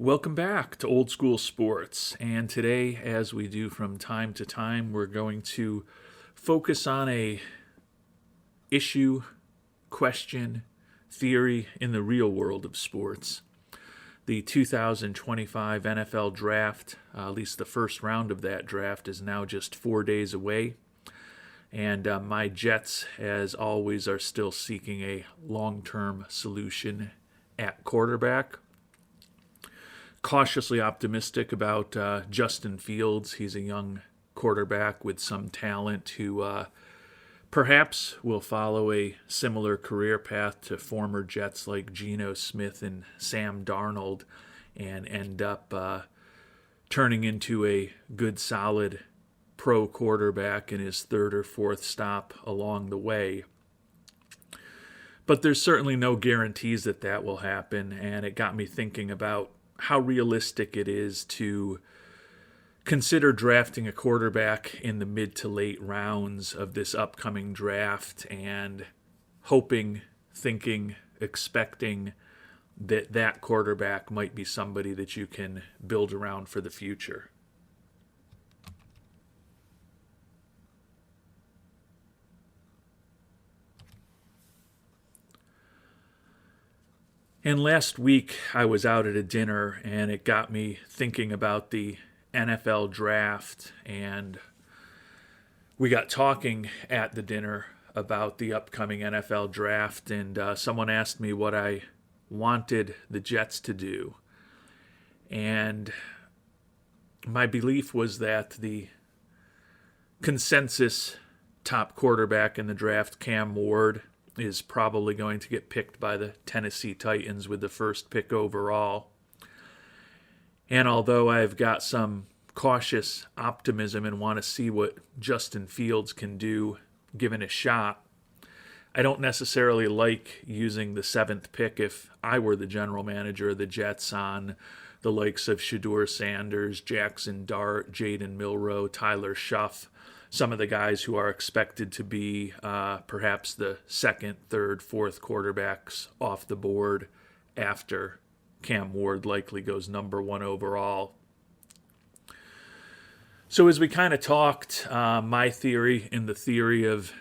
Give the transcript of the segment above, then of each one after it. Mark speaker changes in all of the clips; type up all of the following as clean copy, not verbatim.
Speaker 1: Welcome back to Old School Sports. And today, as we do from time to time, we're going to focus on a issue, question, theory in the real world of sports. The 2025 NFL Draft, at least the first round of that draft, is now just 4 days away. And my Jets, as always, are still seeking a long-term solution at quarterback. Cautiously optimistic about Justin Fields. He's a young quarterback with some talent who perhaps will follow a similar career path to former Jets like Geno Smith and Sam Darnold and end up turning into a good, solid pro quarterback in his third or fourth stop along the way. But there's certainly no guarantees that that will happen, and it got me thinking about how realistic it is to consider drafting a quarterback in the mid to late rounds of this upcoming draft and hoping, thinking, expecting that that quarterback might be somebody that you can build around for the future. And last week I was out at a dinner and it got me thinking about the NFL draft, and we got talking at the dinner about the upcoming NFL draft, and someone asked me what I wanted the Jets to do. And my belief was that the consensus top quarterback in the draft, Cam Ward, is probably going to get picked by the Tennessee Titans with the first pick overall. And although I've got some cautious optimism and want to see what Justin Fields can do given a shot, I don't necessarily like using the seventh pick if I were the general manager of the Jets on the likes of Shedeur Sanders, Jackson Dart, Jaden Milroe, Tyler Schuff, some of the guys who are expected to be perhaps the second, third, fourth quarterbacks off the board after Cam Ward likely goes number one overall. So as we kind of talked, my theory and the theory of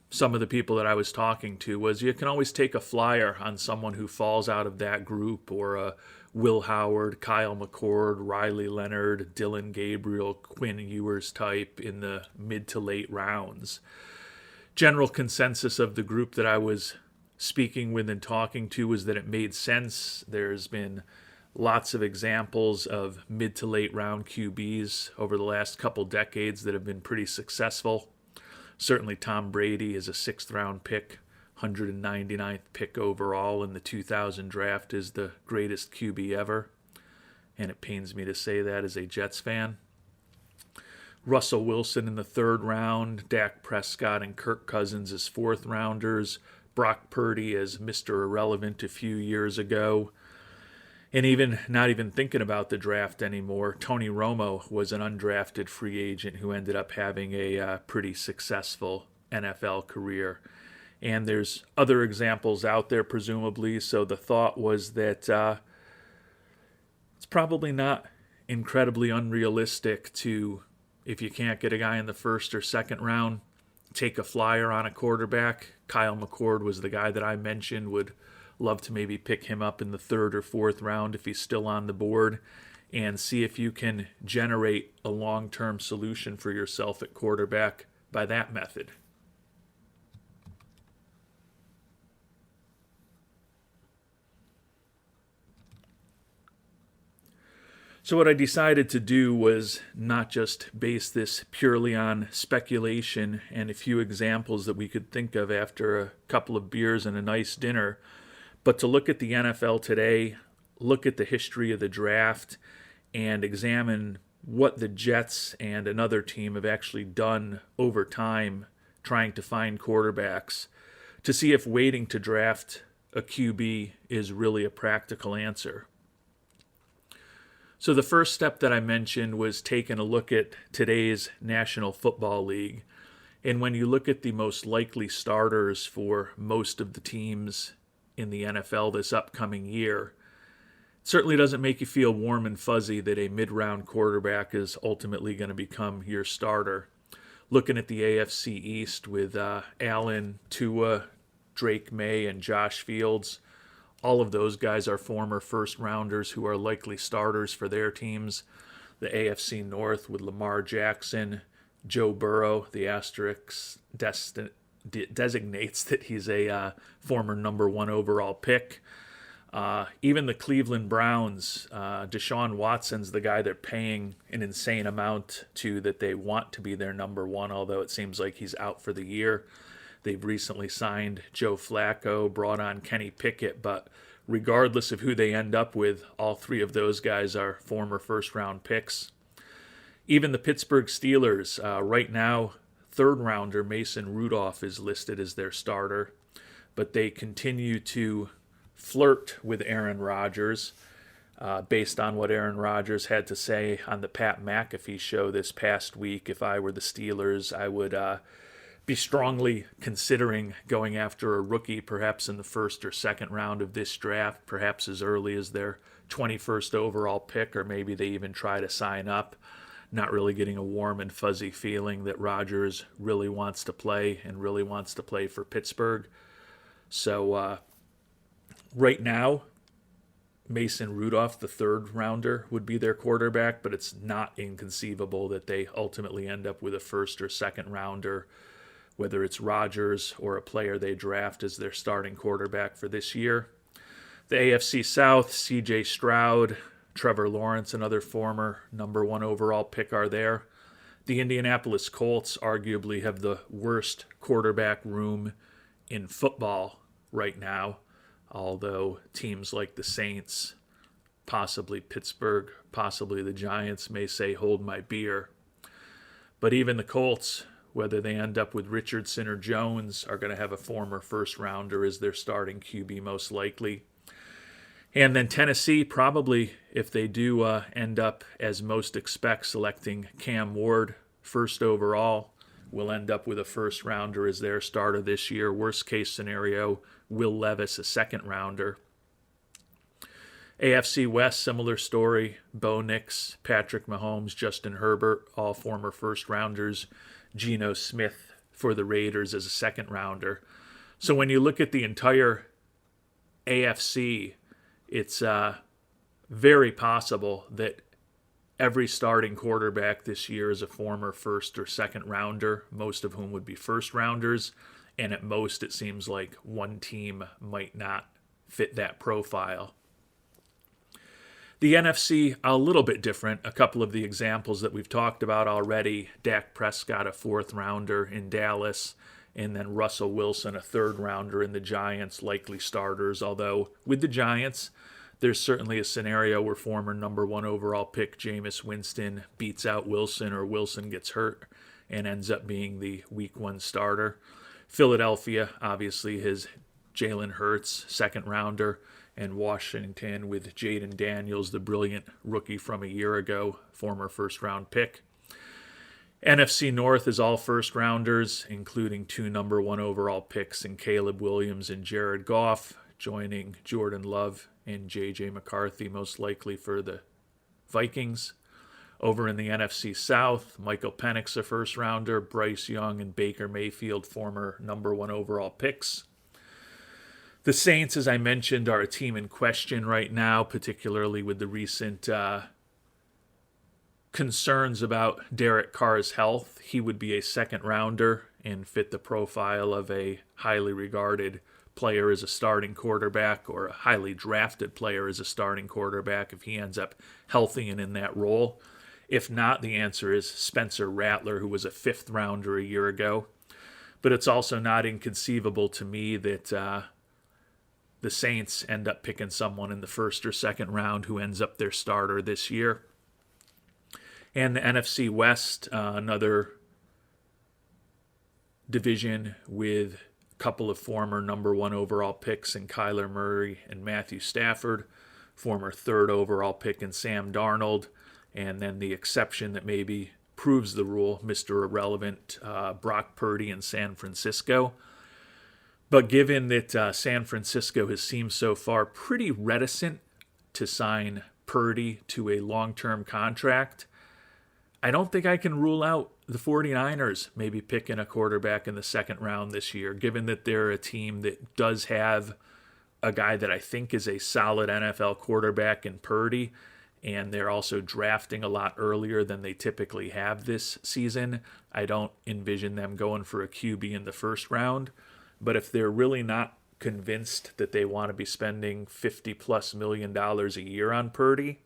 Speaker 1: some of the people that I was talking to was you can always take a flyer on someone who falls out of that group, or a Will Howard, Kyle McCord, Riley Leonard, Dylan Gabriel, Quinn Ewers type in the mid to late rounds. General consensus of the group that I was speaking with and talking to was that it made sense. There's been lots of examples of mid to late round QBs over the last couple decades that have been pretty successful. Certainly Tom Brady is a sixth round pick, 199th pick overall in the 2000 draft, is the greatest QB ever. And it pains me to say that as a Jets fan. Russell Wilson in the third round, Dak Prescott and Kirk Cousins as fourth rounders, Brock Purdy as Mr. Irrelevant a few years ago. And even not even thinking about the draft anymore, Tony Romo was an undrafted free agent who ended up having a pretty successful NFL career. And there's other examples out there, presumably. So the thought was that it's probably not incredibly unrealistic to, if you can't get a guy in the first or second round, take a flyer on a quarterback. Kyle McCord was the guy that I mentioned. Would love to maybe pick him up in the third or fourth round if he's still on the board, and see if you can generate a long-term solution for yourself at quarterback by that method. So what I decided to do was not just base this purely on speculation and a few examples that we could think of after a couple of beers and a nice dinner, but to look at the NFL today, look at the history of the draft, and examine what the Jets and another team have actually done over time trying to find quarterbacks, to see if waiting to draft a QB is really a practical answer. So the first step that I mentioned was taking a look at today's National Football League. And when you look at the most likely starters for most of the teams in the NFL this upcoming year, certainly doesn't make you feel warm and fuzzy that a mid-round quarterback is ultimately going to become your starter. Looking at the AFC East with Allen, Tua, Drake May, and Josh Fields, all of those guys are former first-rounders who are likely starters for their teams. The AFC North with Lamar Jackson, Joe Burrow, the asterisk designates that he's a former number one overall pick. Even the Cleveland Browns, Deshaun Watson's the guy they're paying an insane amount to that they want to be their number one, although it seems like he's out for the year. They've recently signed Joe Flacco, brought on Kenny Pickett, but regardless of who they end up with, all three of those guys are former first-round picks. Even the Pittsburgh Steelers, right now, third-rounder Mason Rudolph is listed as their starter, but they continue to flirt with Aaron Rodgers based on what Aaron Rodgers had to say on the Pat McAfee show this past week. If I were the Steelers, I would be strongly considering going after a rookie, perhaps in the first or second round of this draft, perhaps as early as their 21st overall pick, or maybe they even try to sign up. Not really getting a warm and fuzzy feeling that Rodgers really wants to play and really wants to play for Pittsburgh. So right now, Mason Rudolph, the third rounder, would be their quarterback, but it's not inconceivable that they ultimately end up with a first or second rounder, whether it's Rodgers or a player they draft as their starting quarterback for this year. The AFC South, C.J. Stroud, Trevor Lawrence, another former number one overall pick, are there. The Indianapolis Colts arguably have the worst quarterback room in football right now, although teams like the Saints, possibly Pittsburgh, possibly the Giants may say, hold my beer. But even the Colts, whether they end up with Richardson or Jones, are going to have a former first-rounder as their starting QB most likely. And then Tennessee, probably, if they do end up, as most expect, selecting Cam Ward first overall, will end up with a first-rounder as their starter this year. Worst-case scenario, Will Levis, a second-rounder. AFC West, similar story. Bo Nix, Patrick Mahomes, Justin Herbert, all former first-rounders. Geno Smith for the Raiders as a second-rounder. So when you look at the entire AFC, it's very possible that every starting quarterback this year is a former first or second rounder, most of whom would be first rounders, and at most it seems like one team might not fit that profile. The NFC, a little bit different. A couple of the examples that we've talked about already: Dak Prescott, a fourth rounder in Dallas, and then Russell Wilson, a third rounder in the Giants, likely starters, although with the Giants, there's certainly a scenario where former number one overall pick Jameis Winston beats out Wilson, or Wilson gets hurt and ends up being the week one starter. Philadelphia, obviously, his Jalen Hurts, second rounder, and Washington with Jaden Daniels, the brilliant rookie from a year ago, former first round pick. NFC North is all first rounders, including two number one overall picks in Caleb Williams and Jared Goff, joining Jordan Love and J.J. McCarthy, most likely for the Vikings. Over in the NFC South, Michael Penix, a first-rounder, Bryce Young and Baker Mayfield, former number one overall picks. The Saints, as I mentioned, are a team in question right now, particularly with the recent concerns about Derek Carr's health. He would be a second-rounder and fit the profile of a highly regarded player as a starting quarterback, or a highly drafted player as a starting quarterback if he ends up healthy and in that role. If not, the answer is Spencer Rattler, who was a fifth rounder a year ago. But it's also not inconceivable to me that the Saints end up picking someone in the first or second round who ends up their starter this year. And the NFC West, another division with couple of former number one overall picks in Kyler Murray and Matthew Stafford, former third overall pick in Sam Darnold, and then the exception that maybe proves the rule, Mr. Irrelevant, Brock Purdy in San Francisco. But given that San Francisco has seemed so far pretty reticent to sign Purdy to a long-term contract, I don't think I can rule out the 49ers maybe picking a quarterback in the second round this year, given that they're a team that does have a guy that I think is a solid NFL quarterback in Purdy, and they're also drafting a lot earlier than they typically have this season. I don't envision them going for a QB in the first round, but if they're really not convinced that they want to be spending $50+ million a year on Purdy,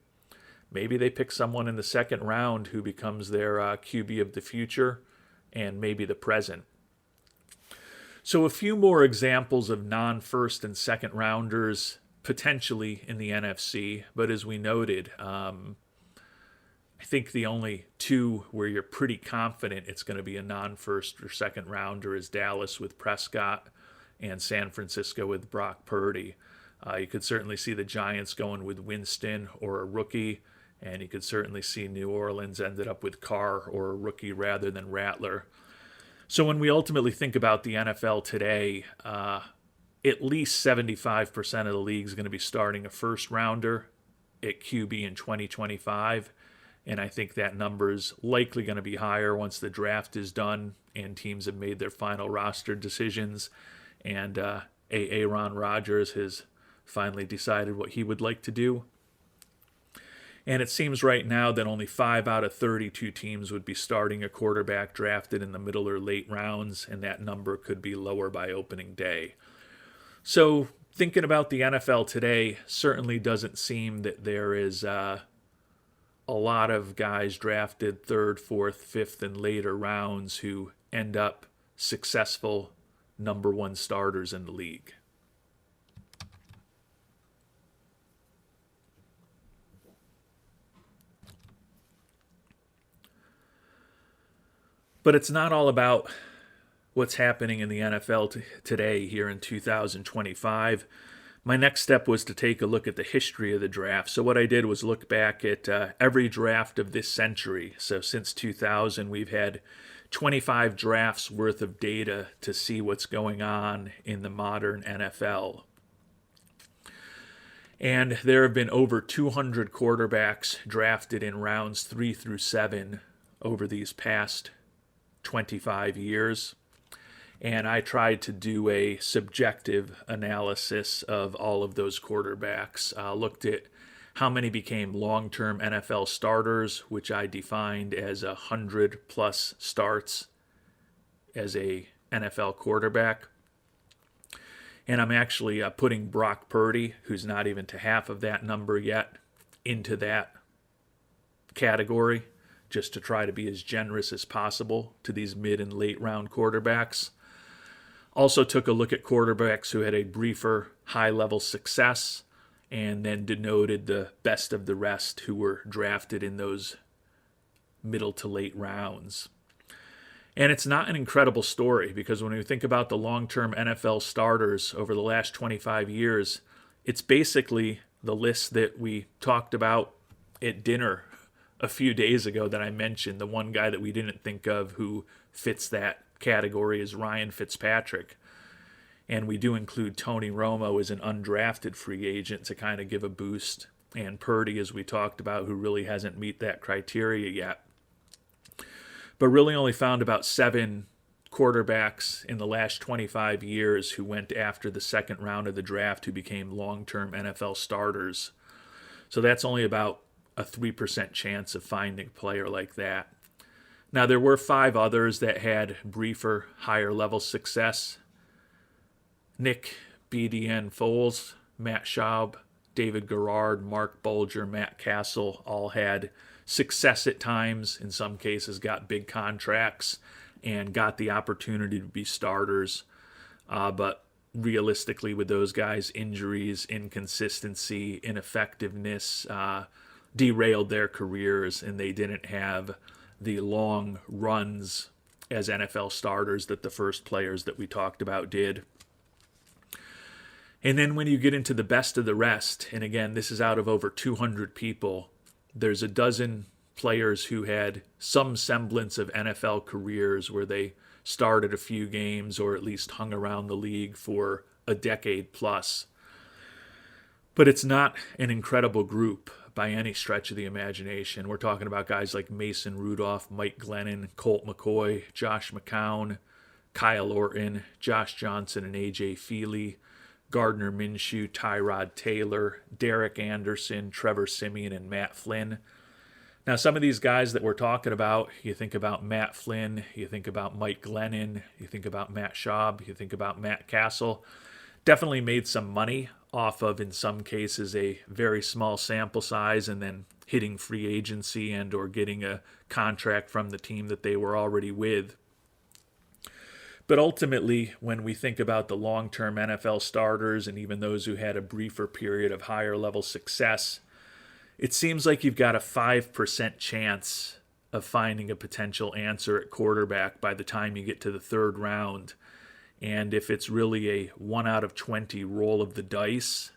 Speaker 1: maybe they pick someone in the second round who becomes their QB of the future and maybe the present. So a few more examples of non-first and second rounders potentially in the NFC, but as we noted, I think the only two where you're pretty confident it's going to be a non-first or second rounder is Dallas with Prescott and San Francisco with Brock Purdy. You could certainly see the Giants going with Winston or a rookie, and you could certainly see New Orleans ended up with Carr or a rookie rather than Rattler. So when we ultimately think about the NFL today, at least 75% of the league is going to be starting a first rounder at QB in 2025. And I think that number is likely going to be higher once the draft is done and teams have made their final roster decisions. And Aaron Rodgers has finally decided what he would like to do. And it seems right now that only 5 out of 32 teams would be starting a quarterback drafted in the middle or late rounds, and that number could be lower by opening day. So thinking about the NFL today, certainly doesn't seem that there is a lot of guys drafted 3rd, 4th, 5th, and later rounds who end up successful number one starters in the league. But it's not all about what's happening in the NFL today here in 2025. My next step was to take a look at the history of the draft. So what I did was look back at every draft of this century. So since 2000, we've had 25 drafts worth of data to see what's going on in the modern NFL. And there have been over 200 quarterbacks drafted in rounds 3 through 7 over these past 25 years. And I tried to do a subjective analysis of all of those quarterbacks. Looked at how many became long-term NFL starters, which I defined as 100+ starts as a NFL quarterback. And I'm actually putting Brock Purdy, who's not even to half of that number yet, into that category, just to try to be as generous as possible to these mid and late round quarterbacks. Also took a look at quarterbacks who had a briefer high-level success and then denoted the best of the rest who were drafted in those middle to late rounds. And it's not an incredible story because when we think about the long-term NFL starters over the last 25 years, it's basically the list that we talked about at dinner a few days ago that I mentioned. The one guy that we didn't think of who fits that category is Ryan Fitzpatrick. And we do include Tony Romo as an undrafted free agent to kind of give a boost. And Purdy, as we talked about, who really hasn't met that criteria yet. But really only found about 7 quarterbacks in the last 25 years who went after the second round of the draft who became long-term NFL starters. So that's only about a 3% chance of finding a player like that. Now, there were 5 others that had briefer, higher-level success. Nick BDN Foles, Matt Schaub, David Garrard, Mark Bulger, Matt Castle all had success at times. In some cases, got big contracts and got the opportunity to be starters. But realistically, with those guys, injuries, inconsistency, ineffectiveness derailed their careers, and they didn't have the long runs as NFL starters that the first players that we talked about did. And then when you get into the best of the rest, and again, this is out of over 200 people, there's a dozen players who had some semblance of NFL careers where they started a few games or at least hung around the league for a decade plus. But it's not an incredible group by any stretch of the imagination. We're talking about guys like Mason Rudolph, Mike Glennon, Colt McCoy, Josh McCown, Kyle Orton, Josh Johnson and A.J. Feely, Gardner Minshew, Tyrod Taylor, Derek Anderson, Trevor Siemian, and Matt Flynn. Now, some of these guys that we're talking about, you think about Matt Flynn, you think about Mike Glennon, you think about Matt Schaub, you think about Matt Castle, definitely made some money off of, in some cases, a very small sample size and then hitting free agency and or getting a contract from the team that they were already with. But ultimately, when we think about the long-term NFL starters and even those who had a briefer period of higher-level success, it seems like you've got a 5% chance of finding a potential answer at quarterback by the time you get to the third round. And if it's really a 1 out of 20 roll of the dice,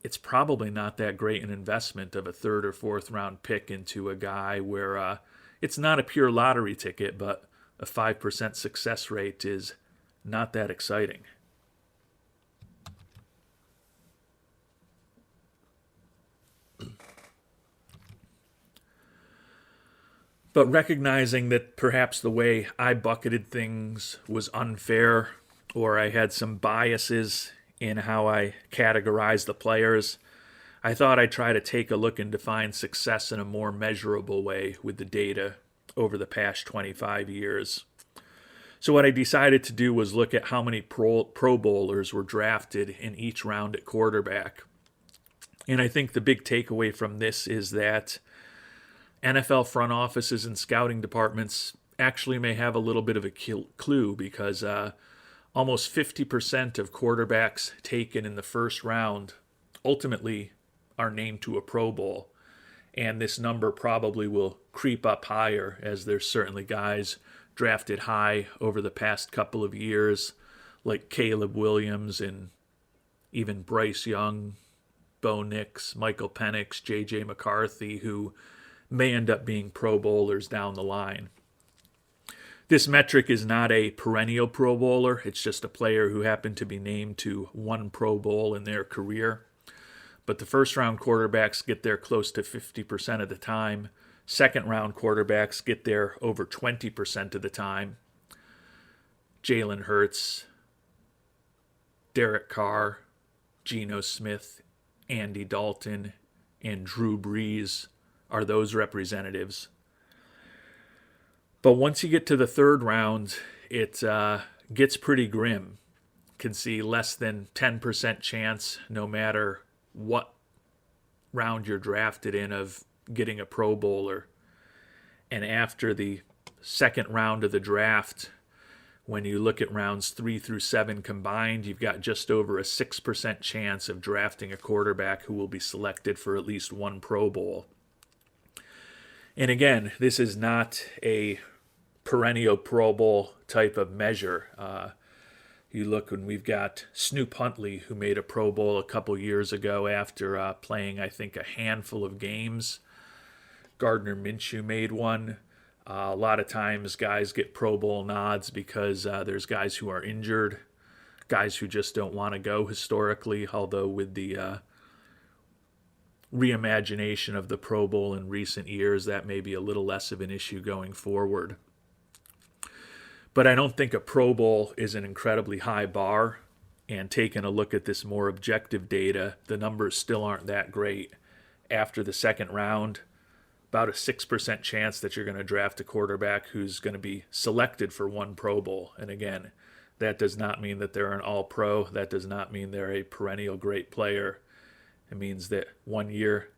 Speaker 1: it's probably not that great an investment of a third or fourth round pick into a guy where it's not a pure lottery ticket, but a 5% success rate is not that exciting. But recognizing that perhaps the way I bucketed things was unfair, or I had some biases in how I categorized the players, I thought I'd try to take a look and define success in a more measurable way with the data over the past 25 years. So what I decided to do was look at how many Pro Bowlers were drafted in each round at quarterback. And I think the big takeaway from this is that NFL front offices and scouting departments actually may have a little bit of a clue, because almost 50% of quarterbacks taken in the first round ultimately are named to a Pro Bowl. And this number probably will creep up higher, as there's certainly guys drafted high over the past couple of years, like Caleb Williams and even Bryce Young, Bo Nix, Michael Penix, J.J. McCarthy, who may end up being Pro Bowlers down the line. This metric is not a perennial Pro Bowler. It's just a player who happened to be named to one Pro Bowl in their career. But the first-round quarterbacks get there close to 50% of the time. Second-round quarterbacks get there over 20% of the time. Jalen Hurts, Derek Carr, Geno Smith, Andy Dalton, and Drew Brees are those representatives. But once you get to the third round, it gets pretty grim. Can see less than 10% chance, no matter what round you're drafted in, of getting a Pro Bowler. And after the second round of the draft, when you look at rounds 3 through 7 combined, you've got just over a 6% chance of drafting a quarterback who will be selected for at least one Pro Bowl. And again, this is not a perennial Pro Bowl type of measure. You look, when we've got Snoop Huntley, who made a Pro Bowl a couple years ago after playing, I think, a handful of games. Gardner Minshew made one. A lot of times guys get Pro Bowl nods because there's guys who are injured, guys who just don't want to go historically, although with the reimagination of the Pro Bowl in recent years, that may be a little less of an issue going forward. But I don't think a Pro Bowl is an incredibly high bar, and taking a look at this more objective data, the numbers still aren't that great. After the second round, about a 6% chance that you're going to draft a quarterback who's going to be selected for one Pro Bowl. And again, that does not mean that they're an all-pro. That does not mean they're a perennial great player. It means that one year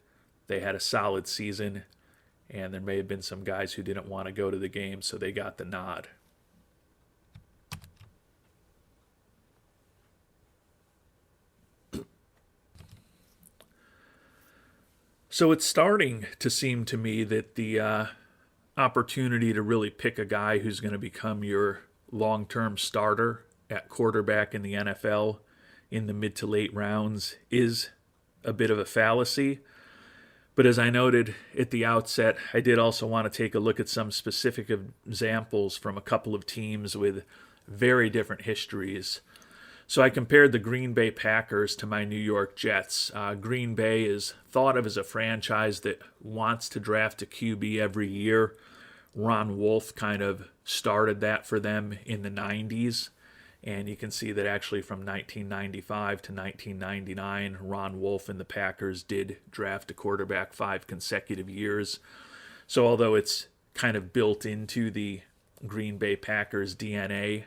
Speaker 1: they had a solid season, and there may have been some guys who didn't want to go to the game, so they got the nod. So it's starting to seem to me that the opportunity to really pick a guy who's going to become your long-term starter at quarterback in the NFL in the mid to late rounds is a bit of a fallacy. But as I noted at the outset, I did also want to take a look at some specific examples from a couple of teams with very different histories. So I compared the Green Bay Packers to my New York Jets. Green Bay is thought of as a franchise that wants to draft a QB every year. Ron Wolf kind of started that for them in the 90s. And you can see that actually from 1995 to 1999, Ron Wolf and the Packers did draft a quarterback 5 consecutive years. So although it's kind of built into the Green Bay Packers DNA,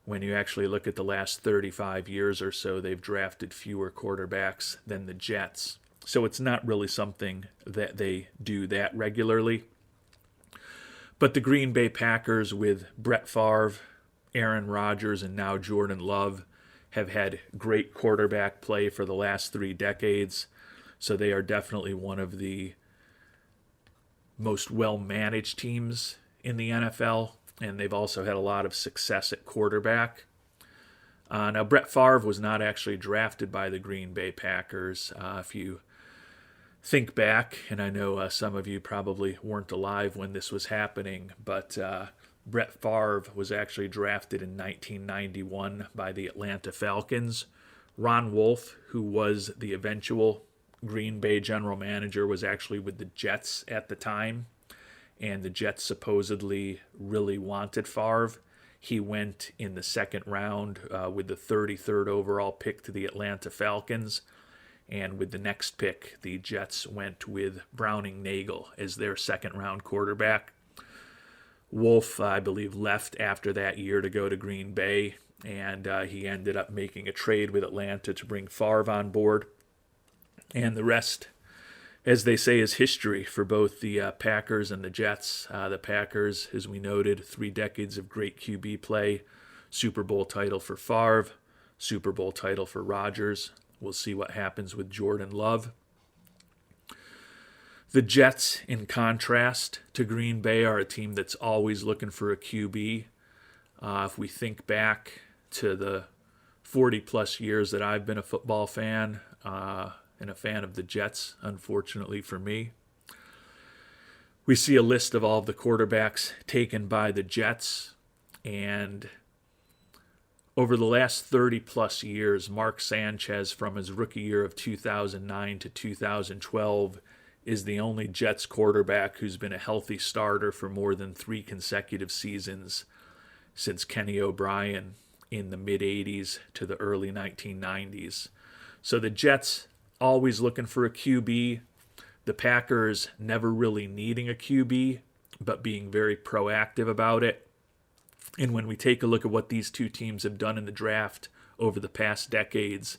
Speaker 1: when you actually look at the last 35 years or so, they've drafted fewer quarterbacks than the Jets. So it's not really something that they do that regularly. But the Green Bay Packers with Brett Favre, Aaron Rodgers, and now Jordan Love have had great quarterback play for the last 3 decades. So they are definitely one of the most well-managed teams in the NFL. And they've also had a lot of success at quarterback. Now, Brett Favre was not actually drafted by the Green Bay Packers. If you think back, and I know some of you probably weren't alive when this was happening, but Brett Favre was actually drafted in 1991 by the Atlanta Falcons. Ron Wolf, who was the eventual Green Bay general manager, was actually with the Jets at the time. And the Jets supposedly really wanted Favre. He went in the second round with the 33rd overall pick to the Atlanta Falcons. And with the next pick, the Jets went with Browning Nagel as their second-round quarterback. Wolf, I believe, left after that year to go to Green Bay, and he ended up making a trade with Atlanta to bring Favre on board. And the rest, as they say, is history for both the Packers and the Jets. The Packers, as we noted, 3 decades of great QB play, Super Bowl title for Favre, Super Bowl title for Rodgers. We'll see what happens with Jordan Love. The Jets, in contrast to Green Bay, are a team that's always looking for a QB. If we think back to the 40-plus years that I've been a football fan, and a fan of the Jets, unfortunately for me, we see a list of all of the quarterbacks taken by the Jets, and over the last 30-plus years, Mark Sanchez, from his rookie year of 2009 to 2012, is the only Jets quarterback who's been a healthy starter for more than 3 consecutive seasons since Kenny O'Brien in the mid-'80s to the early 1990s. So the Jets always looking for a QB. The Packers never really needing a QB, but being very proactive about it. And when we take a look at what these two teams have done in the draft over the past decades,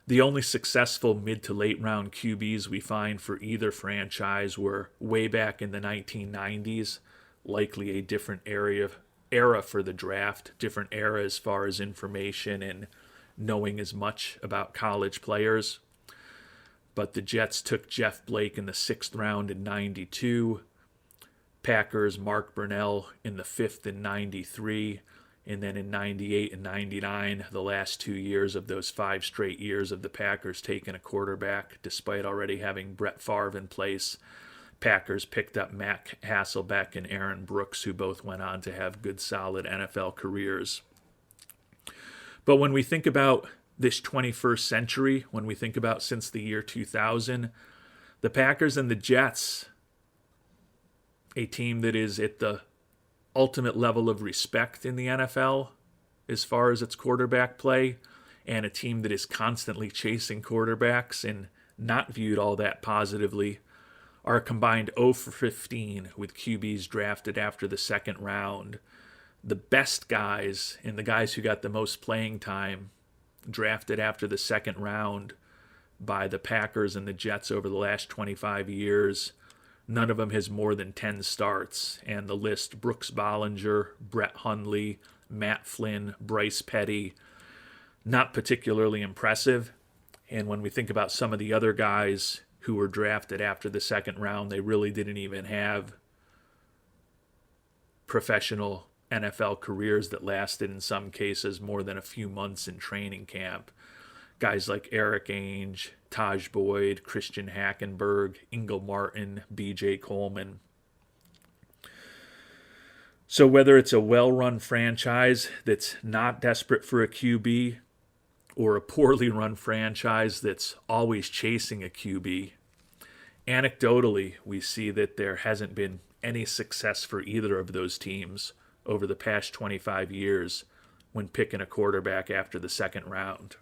Speaker 1: the only successful mid to late round QBs we find for either franchise were way back in the 1990s, likely a different era for the draft, different era as far as information and knowing as much about college players. But the Jets took Jeff Blake in the 6th round in 92, Packers Mark Brunell in the 5th in 93, and then in 98 and 99, the last 2 years of those 5 straight years of the Packers taking a quarterback, despite already having Brett Favre in place. Packers picked up Matt Hasselbeck and Aaron Brooks, who both went on to have good, solid NFL careers. But when we think about this 21st century, when we think about since the year 2000, the Packers and the Jets, a team that is at the ultimate level of respect in the NFL as far as its quarterback play, and a team that is constantly chasing quarterbacks and not viewed all that positively, are a combined 0 for 15 with QBs drafted after the second round. The best guys and the guys who got the most playing time drafted after the second round by the Packers and the Jets over the last 25 years, none of them has more than 10 starts. And the list, Brooks Bollinger, Brett Hundley, Matt Flynn, Bryce Petty, not particularly impressive. And when we think about some of the other guys who were drafted after the second round, they really didn't even have professional NFL careers that lasted, in some cases, more than a few months in training camp. Guys like Eric Ainge, Taj Boyd, Christian Hackenberg, Ingle Martin, B.J. Coleman. So whether it's a well-run franchise that's not desperate for a QB, or a poorly run franchise that's always chasing a QB, anecdotally, we see that there hasn't been any success for either of those teams over the past 25 years when picking a quarterback after the second round.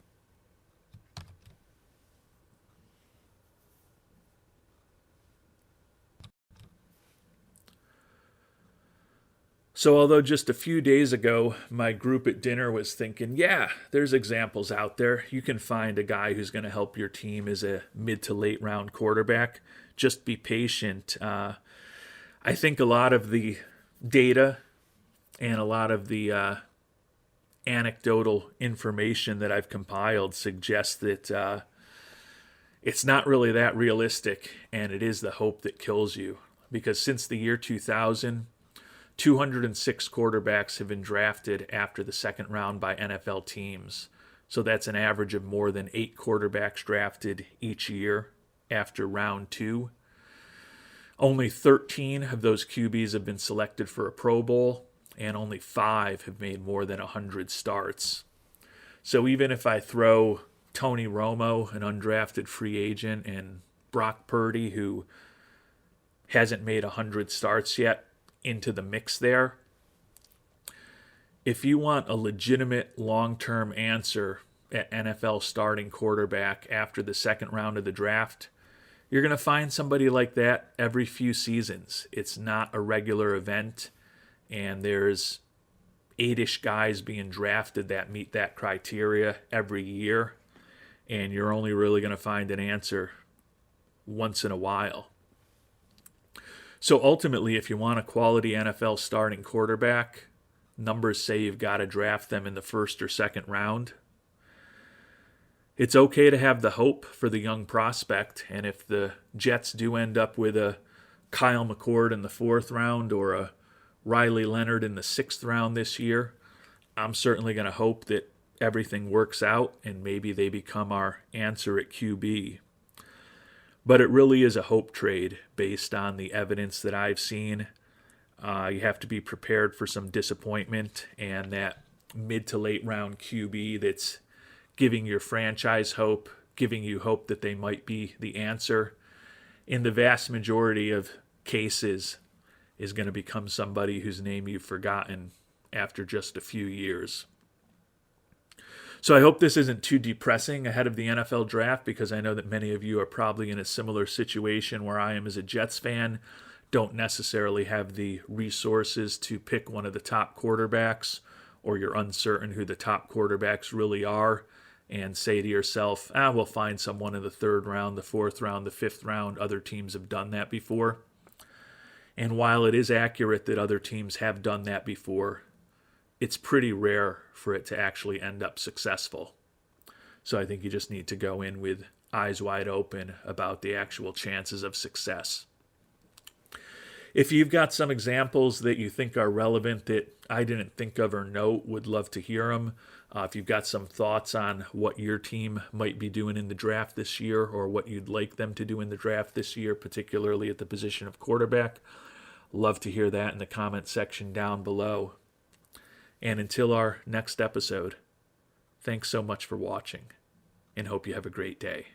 Speaker 1: So, although just a few days ago my group at dinner was thinking, yeah, there's examples out there. You can find a guy who's going to help your team as a mid to late round quarterback. Just be patient. I think a lot of the data and a lot of the anecdotal information that I've compiled suggests that it's not really that realistic, and it is the hope that kills you. Because since the year 2000, 206 quarterbacks have been drafted after the second round by NFL teams. So that's an average of more than 8 quarterbacks drafted each year after round 2. Only 13 of those QBs have been selected for a Pro Bowl, and only 5 have made more than 100 starts. So even if I throw Tony Romo, an undrafted free agent, and Brock Purdy, who hasn't made 100 starts yet, into the mix there, if you want a legitimate long-term answer at NFL starting quarterback after the second round of the draft, you're going to find somebody like that every few seasons. It's not a regular event, and there's 8-ish guys being drafted that meet that criteria every year, and you're only really going to find an answer once in a while. So ultimately, if you want a quality NFL starting quarterback, numbers say you've got to draft them in the first or second round. It's okay to have the hope for the young prospect, and if the Jets do end up with a Kyle McCord in the 4th round or a Riley Leonard in the 6th round this year, I'm certainly going to hope that everything works out and maybe they become our answer at QB. But it really is a hope trade based on the evidence that I've seen. You have to be prepared for some disappointment, and that mid to late round QB that's giving your franchise hope, giving you hope that they might be the answer, in the vast majority of cases is going to become somebody whose name you've forgotten after just a few years. So I hope this isn't too depressing ahead of the NFL draft, because I know that many of you are probably in a similar situation where I am as a Jets fan, don't necessarily have the resources to pick one of the top quarterbacks, or you're uncertain who the top quarterbacks really are, and say to yourself, we'll find someone in the 3rd round, the 4th round, the 5th round. Other teams have done that before. And while it is accurate that other teams have done that before, it's pretty rare for it to actually end up successful. So I think you just need to go in with eyes wide open about the actual chances of success. If you've got some examples that you think are relevant that I didn't think of or note, would love to hear them. If you've got some thoughts on what your team might be doing in the draft this year, or what you'd like them to do in the draft this year, particularly at the position of quarterback, love to hear that in the comment section down below. And until our next episode, thanks so much for watching, and hope you have a great day.